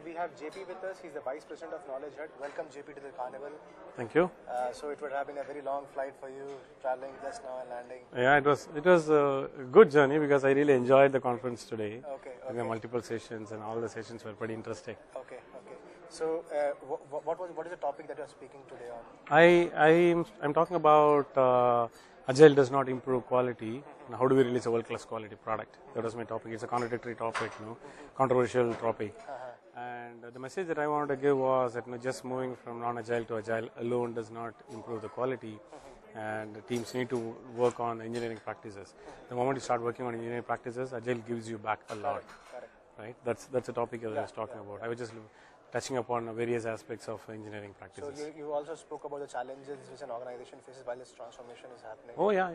we have JP with us. He's the Vice President of Knowledge Hut. Welcome JP to the Carnival. Thank you. So it would have been a very long flight for you, traveling just now and landing. Yeah, it was a good journey because I really enjoyed the conference today. Okay. There were multiple sessions and all the sessions were pretty interesting. Okay. So what is the topic that you are speaking today on? I'm talking about Agile does not improve quality. And how do we release a world-class quality product? That was my topic. It's a contradictory topic, controversial topic. And the message that I wanted to give was that just moving from non-agile to agile alone does not improve the quality, and the teams need to work on engineering practices. The moment you start working on engineering practices, agile gives you back a lot. Correct. Right? That's a topic that I was talking about. I was just touching upon various aspects of engineering practices. So you also spoke about the challenges which an organization faces while this transformation is happening. Oh yeah,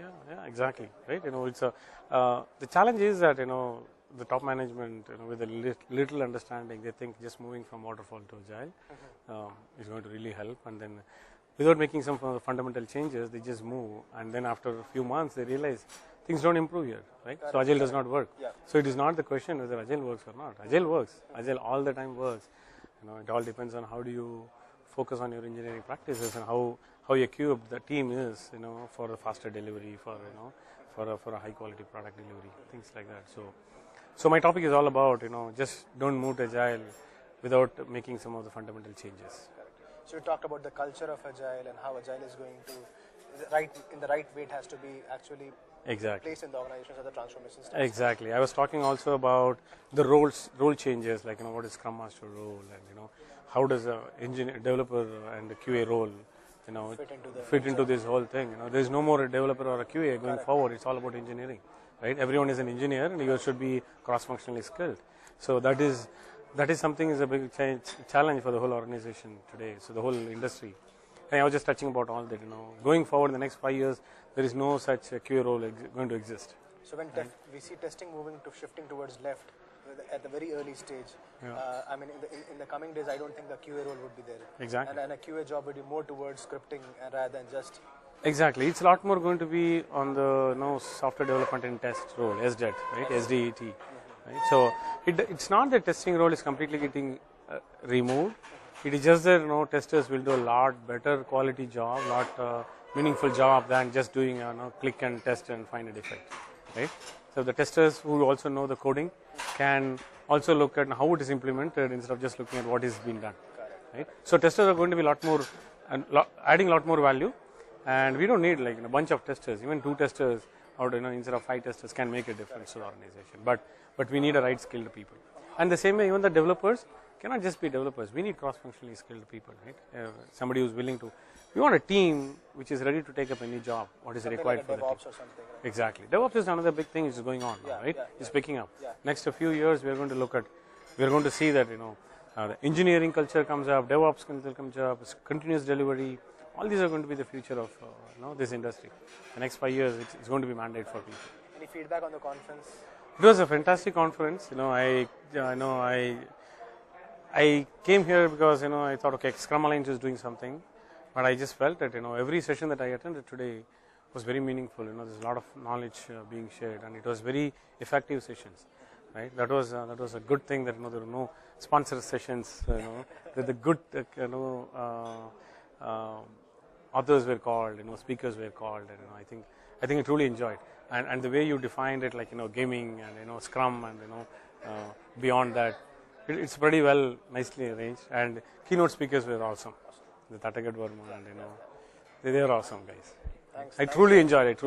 exactly. Right? It's the challenge is that the top management, with a little understanding, they think just moving from waterfall to agile is going to really help, and then without making some fundamental changes, they just move, and then after a few months, they realize things don't improve here, right? So agile does not work. Yeah. So it is not the question whether agile works or not. Agile works. Agile all the time works. It all depends on how do you focus on your engineering practices and how equipped the team is, for a faster delivery, for a high quality product delivery, things like that. So my topic is all about, just don't move to agile without making some of the fundamental changes. Correct. So you talked about the culture of agile and how agile is going to in the right way. It has to be actually placed in the organization so the transformation starts. Exactly. I was talking also about the role changes, like what is Scrum Master role, and how does a developer and a QA role fit into this whole thing. There is no more a developer or a QA going forward. It's all about engineering, right? Everyone is an engineer, and you should be cross-functionally skilled. So that is something is a big challenge for the whole organization today. So the whole industry. And I was just touching about all that. Going forward in the next 5 years, there is no such QA role going to exist. So when we see testing shifting towards left at the very early stage, I mean, in the coming days, I don't think the QA role would be there. Exactly. And a QA job would be more towards scripting rather than just. Exactly. It's a lot more going to be on the software development and test role, SDET, right? SDET. Right? So it's not that testing role is completely getting removed. It is just that testers will do a lot better quality job, lot meaningful job than just doing click and test and find a defect, right? So the testers who also know the coding can also look at how it is implemented instead of just looking at what is being done, right? So testers are going to be adding a lot more value, and we don't need like a bunch of testers. Even 2 testers or instead of 5 testers can make a difference to the organization. But we need a right skilled people, and the same way even the developers cannot just be developers. We need cross-functionally skilled people, right? Somebody who's willing to. We want a team which is ready to take up any job. What is required like for the team? DevOps or something. Right? Exactly. DevOps is another big thing which is going on, right? It's picking up. Yeah. Next few years, we are going to see that the engineering culture comes up, DevOps culture comes up, continuous delivery. All these are going to be the future of this industry. The next 5 years, it's going to be mandate for people. Any feedback on the conference? It was a fantastic conference. I came here because I thought, okay, Scrum Alliance is doing something, but I just felt that every session that I attended today was very meaningful. There's a lot of knowledge being shared, and it was very effective sessions. Right? That was a good thing that there were no sponsored sessions. That the good authors were called, speakers were called, and I think I truly enjoyed. And the way you defined it, like gaming and Scrum and beyond that. It's pretty well, nicely arranged, and keynote speakers were awesome. The Tatagat Verma, and they were awesome guys. Thanks. I truly enjoyed it.